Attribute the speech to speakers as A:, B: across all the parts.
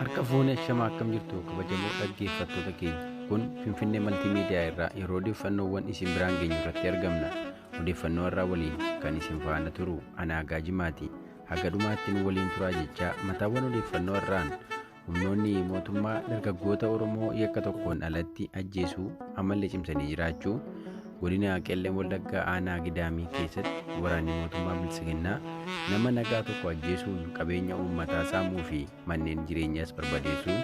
A: Harka fuunee shamaa akkam jirtu kabajamoo dhaggeeffattoota keenya. Kun Finfinnee Maltiimiidiyaa irraa yeroo odeeffannoowwan isin biraan geenyu irratti argamna. Odeeffannoo irraa waliin kan isin faana turu ana Agaajimaati. Haga dhumaatti nu waliin turaa jechaa mataawwan odeeffannoo irraan humnoonni mootummaa dargaggoota Oromoo yakka tokkoon alatti ajjeesuu ammallee cimsanii jiraachuu, godina Qelleen Wallaggaa aanaa Gidaamii keessatti waraanni mootummaa Bilisiginnaa nama nagaa tokko ajjeesuun qabeenya uummataa saamuu fi manneen jireenyaas barbadeessuun,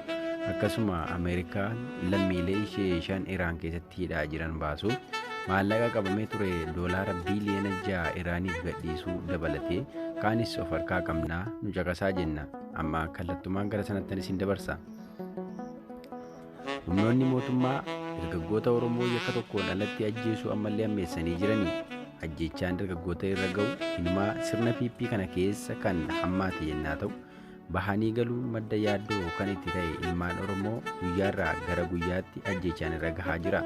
A: akkasuma Ameerikaan lammiilee ishee 5 Iraan keessatti hidhaa jiran baasuuf maallaqa qabamee ture doolaara biiliyoona 6 Iraaniif gadhiisuu dabalatee kaanis of harkaa qabnaa nu caqasaa jenna. Amma kallattumaan gara sanatti isin dabarsa. Humnoonni mootummaa dargaggoota Oromoo yakka tokkoon alatti ajjeesuu ammallee ammeessanii jiranii. Ajjeechaan dargaggoota irra ga'u ilmaa sirna PP kana keessa kan hammaate yennaa ta'u, bahanii galuu madda yaaddoo kan itti ta'e ilmaan Oromoo guyyaarraa gara guyyaatti ajjeechaan irra gahaa jira.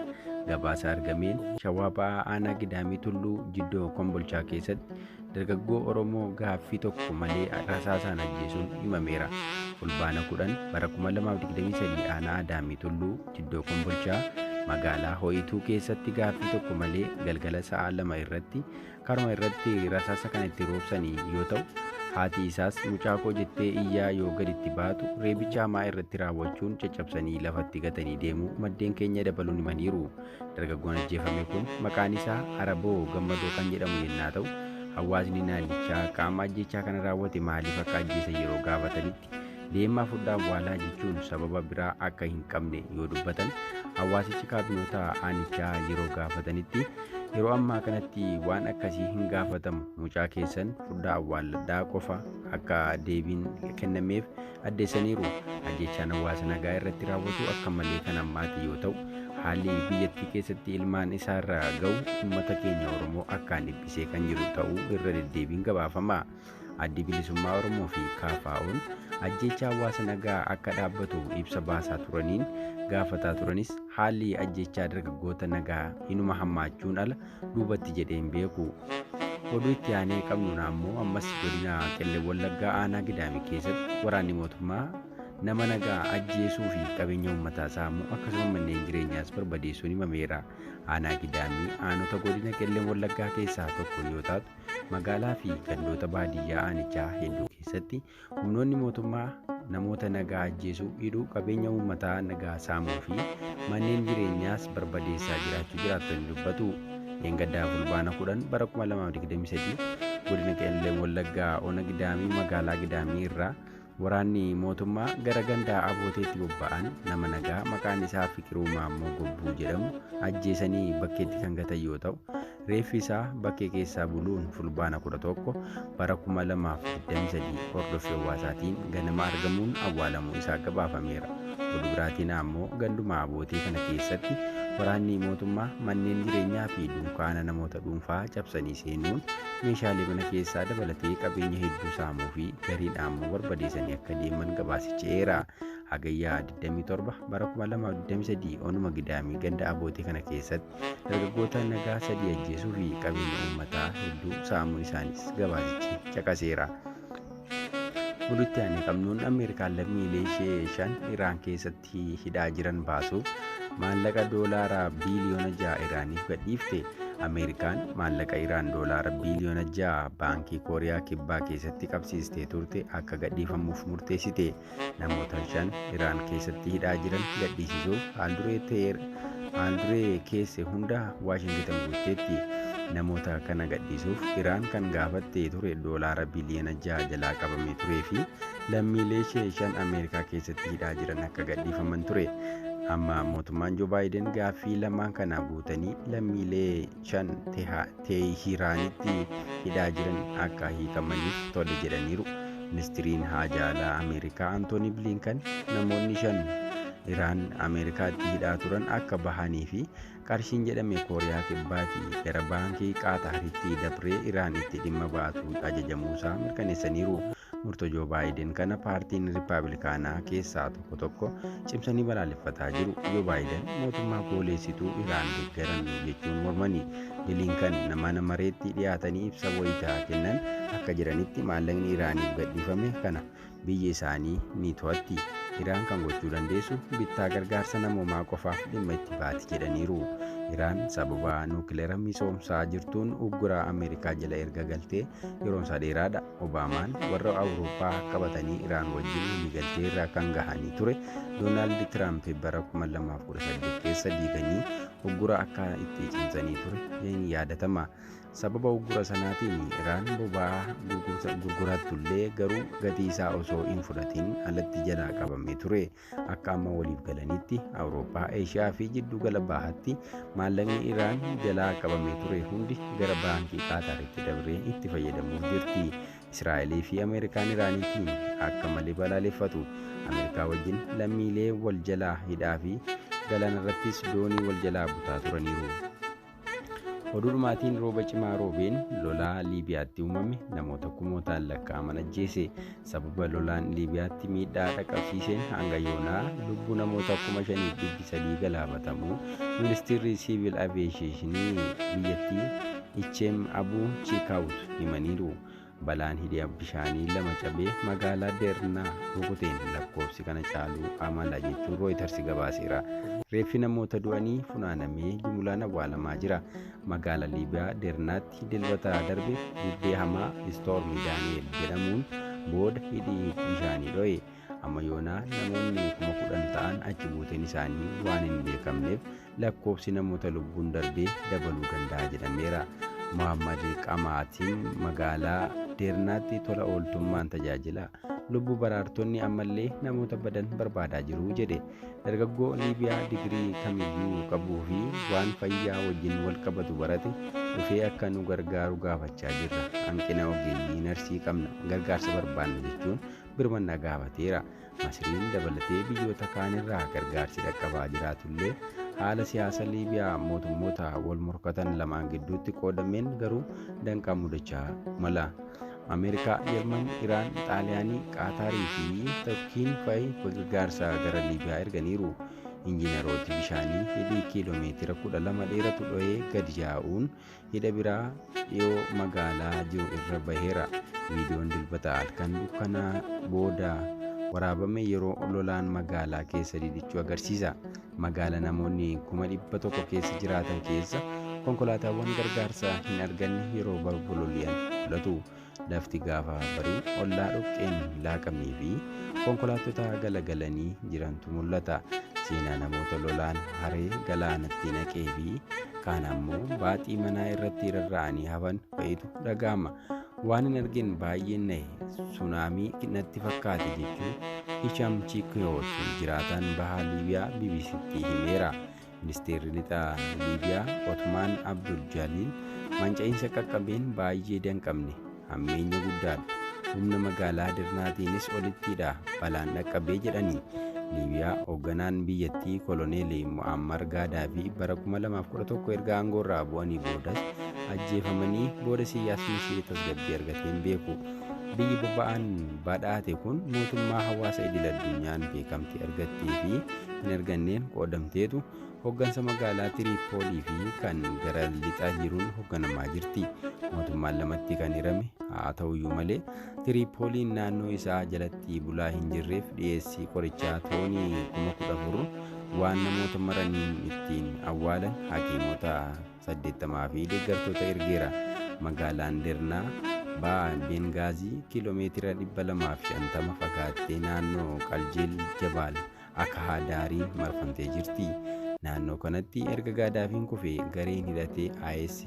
A: Gabaasa argameen Shawaa Ba'aa aanaa Gidaamii Tulluu Jiddoo Kombolchaa keessatti dargaggoo Oromoo gaaffii tokko malee rasaasaan ajjeesuun himameera. Fulbaana 10 bara 2023 aanaa Adaamii Tulluu Jiddoo Kombolchaa magaalaa Ho'ituu keessatti gaaffii tokko malee galgala sa'a 2 irratti karuma irratti rasaasa kan itti roobsanii yoo ta'u, haati isaas mucaa koo jettee iyyaa yoo gaditti baatu reebicha hamaa irratti raawwachuun caccabsanii lafatti gatanii deemuu maddeen keenya dabaluun himaniiru. Dargaggoon ajjeefame kun maqaan isaa Araboo Gammadoo kan jedhamu yennaa ta'u, hawaasni naannichaa qaama ajjechaa kana raawwate maaliif akka ajjeesan yeroo gaafatanitti deemaa fudhaa awwaalaa jechuun sababa biraa akka hin qabne yoo dubbatan, hawaasichi kaabinoota aanichaa yeroo gaafatanitti yeroo ammaa kanatti waan akkasii hin gaafatamu, mucaa keessan fudhaa awwaaladhaa qofa akka deebiin kennameef addeessaniiru. Ajjechaan hawaasa nagaa irratti raawwatu akka malee kan hammaate yoo ta'u, haalli biyyattii keessatti ilmaan isaarra ga'u uummata keenya Oromoo akkaan dhiphisee kan jiru ta'uu irra deddeebiin gabaafama. Addi Bilisummaa Oromoo fi KFO'n ajjeechaa hawaasa nagaa akka dhaabbatu ibsa baasaa turaniin gaafataa turanis haalli ajjeechaa dargaggoota nagaa inuma hammaachuun ala duubatti jedhee hin beeku. Oduu itti aanee qabnu ammoo ammas godina Qelleen Wallaggaa aanaa Gidaamii keessatti waraanni mootummaa nama nagaa ajjeesuu fi qabeenya uummataa saamuu akkasuma manneen jireenyaas barbadeessuun himameera. Aanaa Gidaamii aanota godina Qelleen Wallaggaa keessaa tokko yoo taatu, magaalaa fi gandoota baadiyyaa aanichaa hedduu keessatti humnoonni mootummaa namoota nagaa ajjeesuu, hidhuu, qabeenya uummataa nagaa saamuu fi manneen jireenyaas barbadeessaa jiraachuu jiraattonni dubbatu. Dheengaddaa fulbaana 10 bara 2023 godina Qelleen Wallaggaa ona Gidaamii magaalaa Gidaamii irraa waraanni mootummaa gara gandaa Abooteetti bobba'an nama nagaa maqaan isaa Fiqiruu Maammoo Gobbuu jedhamu ajjeesanii bakkeetti kan gatan yoo ta'u, reeffi isaa bakkee keessaa buluun fulbaana 11 bara 2023 hordoffii hawaasaatiin ganama argamuun awwaalamuu isaa gabaafameera. Oduu biraatiin ammoo ganduma Abootee kana keessatti waraanni mootummaa manneen jireenyaa fi dunkaana namoota dhuunfaa cabsanii seenuun meeshaalee mana keessaa dabalatee qabeenya hedduu saamuu fi gariin ammoo barbadeessanii akka deeman gabaasicheera. Hagayyaa 27 bara 2023 onuma Gidaamii ganda Abootee kana keessatti dargaggoota nagaa 3 ajjeesuu fi qabeenya uummataa hedduu saamuun isaanis gabaasichi caqaseera. Oduutti aanee qabnuun Ameerikaan lammiilee ishee 5 Iraan keessatti hidhaa jiran baasuuf maallaqa doolaara biiliyoona 6 Iraaniif gadhiifte. Ameerikaan maallaqa Iraan doolaara biiliyoona 6 baankii Kooriyaa Kibbaa keessatti qabsiistee turte akka gadhiifamuuf murteessite. Namoota 5 Iraan keessatti hidhaa jiran gadhiisisuuf haalduree keesse hunda Waashingtan guutteetti. Namoota kana gadhiisuuf Iraan kan gaafattee ture doolaara biiliyoona 6 jalaa qabamee turee fi lammiilee ishee 5 Ameerikaa keessatti hidhaa jiran akka gadhiifaman ture. Amma mootummaan Joo Baayiden gaaffii lamaan kana guutanii lammiilee 5 Teehiraanitti hidhaa jiran akka hiikamaniif tole jedhaniiru. Ministiriin haajaa alaa Ameerikaa Antoonii Bilinkan namoonni 5 Iraan Ameerikaatti hidhaa turan akka bahanii fi qarshiin jedhame Kooriyaa Kibbaatii gara baankii Qaataaritti dabree Iraanitti dhimma baatu ajajamuusaa mirkaneessaniiru. murtoo Joo Baayiden kana paartiin Rippaabilikaanaa keessaa tokko cimsanii balaaleffataa jiru. Joo Baayiden mootummaa kooleessituu Iraan deeggaran jechuun mormanii. Bilinkan nama mareetti dhiyaatanii ibsa wayitaa kennan akka jiranitti maallaqni Iraaniif gadhiifame kana biyya isaanii ni to'atti. Iraan kan gochuu dandeessu bittaa gargaarsa namoomaa qofaaf dhimma itti baati jedhaniiru. Iraan sababa nuukileera misoomsaa jirtuun ugguraa Ameerikaa jala erga galtee yeroon isaa dheeraadha. Obaamaan warra Awurooppaa qabatanii Iraan wajjin waliigaltee irra kan gahanii ture. Doonaald Tiraamp bara 2018 keessa diiganii uggura akka itti cimsanii ture ni yaadatama. Sababa uggura sanaatiin Iraan boba'aa gurgurattullee garuu gatii isaa osoo hin fudhatiin alatti jalaa qabamee ture. Akka amma waliif galanitti Awurooppaa, Eeshiyaa fi Jiddu Gala Bahaatti maallaqni Iraan jalaa qabamee ture hundi gara baankii Qaataaritti dabree itti fayyadamuuf jirti. Israa'elii fi Ameerikaan Iraaniitiin akka malee balaaleffatu. Ameerikaa wajjin lammiilee wal jalaa hidhaa fi galaana irrattis doonii wal jalaa butaa turaniiru. Oduudhumaatiin rooba cimaa roobeen lolaa Liibiyaatti uumame namoota kumootaan lakkaa'aman ajjeese. Sababa lolaan Liibiyaatti miidhaa dhaqqabsiiseen hanga yoonaa lubbuu namoota 5,300 galaafatamuu ministeerri siivil aviyeeshinii biyyattii Ichem Abuu Chikaawut himaniiru. Balaan hidha bishaanii lama cabee magaalaa Deernaa rukuteen lakkoofsi kana caaluu amala jechuun Rooyiters gabaaseera. Reeffi namoota du'anii funaanamee jumlaan awwaalamaa jira. Magaalaa Liibiyaa Deernaatti dilbata darbe bubbee hamaa Istoormi Daani'eel jedhamuun booda hidhi bishaanii dho'e. Amma yoonaa namoonni 10,000 ta'an achi buuteen isaanii waan hin beekamneef lakkoofsi namoota lubbuun darbee dabaluu danda'a jedhameera. Muhammad Qamaatiin magaalaa Deernaatti tola ooltummaan tajaajila. Lubbuu baraartonni ammallee namoota badan barbaadaa jiru jedhe. Dargaggoo Liibiyaa digirii kamiyyuu qabuu fi waan fayyaa wajjin wal qabatu barate dhufee akka nu gargaaru gaafachaa jirra. Hanqina ogeeyyii narsii qabna, gargaarsa barbaanna jechuun birmannaa gaafateera. Masriin dabalatee biyyoota kaanirraa gargaarsi dhaqqabaa jiraatullee haala siyaasa Liibiyaa mootummoota wal morkatan lamaan gidduutti qoodameen garuu danqaa mudachaa mala. Ameerikaa, Jarman, Iraan, Xaaliyaanii, Qaataarii fi Turkiin fa'i gargaarsa gara Liibiyaa erganiiru. Injiinarooti bishaanii hidhi kiiloomeetira 12 dheeratu dho'ee gadi yaa'uun hidha biraa dhiyoo magaalaa jiru irra baheera. Viidiyoon dilbata halkan dukkanaa booda waraabame yeroo lolaan magaalaa keessa didichuu agarsiisa. Magaalaa namoonni 100,000 keessa jiraatan keessa konkolaataawwan gargaarsa hin arganne yeroo bololi'an mul'atu. Lafti gaafa barii ollaa dhoqqeen laaqamee fi konkolaattota galagalanii jirantu mul'ata. Seenaa namoota lolaan haree galaanatti naqee fi kaan ammoo baaxii manaa irratti rarra'anii hafan fa'itu dhaga'ama. Waan hin argin baay'een nahe suunaamii natti fakkaate jechuun Hisham Chikyoot jiraataan bahaa Liibiyaa BBC'tti himeera. Ministeerri lixaa Liibiyaa Otmaan Abdul Jaliil manca'iinsa qaqqabeen baay'ee danqamne hammeenya guddaadha. Humna magaalaa Deernaatiinis olittidha balaan dhaqqabee jedhanii. Liibiyaa hoogganaan biyyattii Koloneelii Mu'ammar Gaadaafi bara 2011 erga aangoorraa bu'anii boodas ajjeefamanii booda siyaasni ishee tasgabbii argateen beeku. Biyyi bobba'aan badhaate kun mootummaa hawaasa idil addunyaan beekamtii argattee fi hin arganneen qoodamteetu hooggansa magaalaa Tiriipoolii fi kan gara lixaa jiruun hoogganamaa jirti. Mootummaan lamatti kan hirame haa ta'uyyuu malee Tiriipooliin naannoo isaa jalatti bulaa hin jirreef dhiyeessii qorichaa toonii 14,000 waan namoota maraniin ittiin awwaalan hakiimota 80 fi deeggartoota ergeera. Magaalaan Deernaa ba'aa Bengaazii kiiloomeetira 250 fagaattee naannoo Qaljeel Jabaal akka haadaariin marfamtee jirti. Naannoo kanatti erga Gaadaafiin kufee gareen hidhatee IS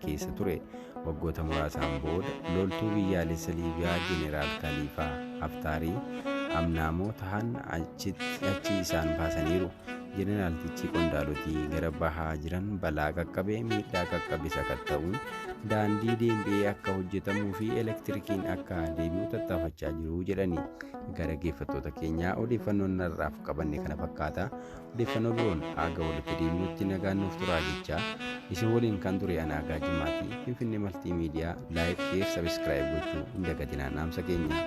A: keessa ture. Waggoota muraasaan booda loltuu biyyaalessa Liibiyaa Jeneraal Khaliifaa Haftaarii amnaamoo tahan achi isaan baasaniiru. Jeneraaltichi qondaalotii gara bahaa jiran balaa qaqqabee miidhaa qaqqabe sakatta'uun daandii deembi'ee akka hojjetamuu fi elektirikiin akka deebi'u tattaafachaa jiru jedhani. Gara dhaggeeffattoota keenyaa odeeffannoon narraaf qabanne kana fakkaata. Odeeffannoo biroon aga walitti deebinutti nagaan nuuf turaa jechaa isin waliin kan ture Anaagaa Jimaatii Finfinnee Maltii Miidiyaa laayik, sheer, sabiskiraayib gochuu hin dagatinaa. Naamsa keenya.